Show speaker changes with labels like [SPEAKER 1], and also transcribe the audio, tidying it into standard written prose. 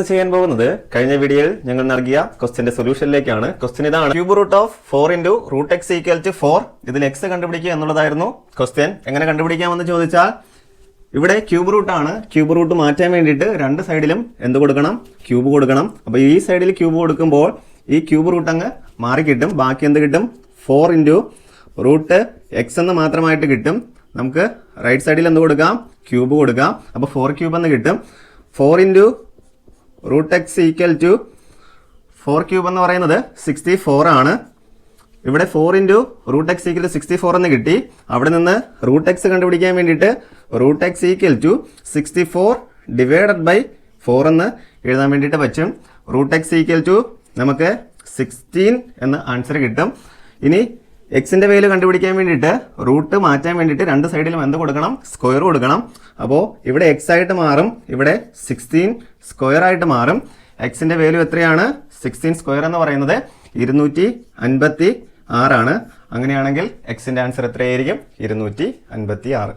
[SPEAKER 1] ചെയ്യാൻ പോകുന്നത് കഴിഞ്ഞ വീഡിയോയിൽ ഞങ്ങൾ നൽകിയ ക്വസ്റ്റ്യന്റെ സൊല്യൂഷനിലേക്കാണ്. ക്വസ്റ്റ്യൻ ഇതാണ്: ക്യൂബ് റൂട്ട് ഓഫ് 4 × √x = 4. ഇതിൽ x കണ്ടുപിടിക്കുക എന്നുള്ളതായിരുന്നു ക്വസ്റ്റ്യൻ. എങ്ങനെ കണ്ടുപിടിക്കാമെന്ന് ചോദിച്ചാൽ, ഇവിടെ ക്യൂബ് റൂട്ട് ആണ്. ക്യൂബ് റൂട്ട് മാറ്റാൻ വേണ്ടിയിട്ട് രണ്ട് സൈഡിലും എന്ത് കൊടുക്കണം? ക്യൂബ് കൊടുക്കണം. അപ്പോൾ ഈ സൈഡിൽ ക്യൂബ് കൊടുക്കുമ്പോൾ ഈ ക്യൂബ് റൂട്ട് അങ്ങ് മാറി കിട്ടും. ബാക്കി എന്ത് കിട്ടും? 4 × √x എന്ന് മാത്രമായിട്ട് കിട്ടും. നമുക്ക് റൈറ്റ് സൈഡിൽ എന്ത് കൊടുക്കാം? ക്യൂബ് കൊടുക്കാം. അപ്പോൾ 4 ക്യൂബ് എന്ന് കിട്ടും. 4 × √x = 4 ക്യൂബ് എന്ന് പറയുന്നത് 64 ആണ്. ഇവിടെ 4 × √x = 64 എന്ന് കിട്ടി. അവിടെ നിന്ന് √x കണ്ടുപിടിക്കാൻ വേണ്ടിയിട്ട് √x = 64 ÷ 4 എന്ന് എഴുതാൻ വേണ്ടിയിട്ട് പറ്റും. √x = നമുക്ക് 16 എന്ന് ആൻസർ കിട്ടും. ഇനി എക്സിന്റെ വാല്യൂ കണ്ടുപിടിക്കാൻ വേണ്ടിയിട്ട് റൂട്ട് മാറ്റാൻ വേണ്ടിയിട്ട് രണ്ട് സൈഡിലും എന്ത് കൊടുക്കണം? സ്ക്വയർ കൊടുക്കണം. അപ്പോൾ ഇവിടെ x ആയിട്ട് മാറും, ഇവിടെ 16 സ്ക്വയർ ആയിട്ട് മാറും. എക്സിന്റെ വാല്യൂ എത്രയാണ്? 16 സ്ക്വയർ എന്ന് പറയുന്നത് 256 ആണ്. അങ്ങനെയാണെങ്കിൽ എക്സിന്റെ ആൻസർ എത്രയായിരിക്കും? 256.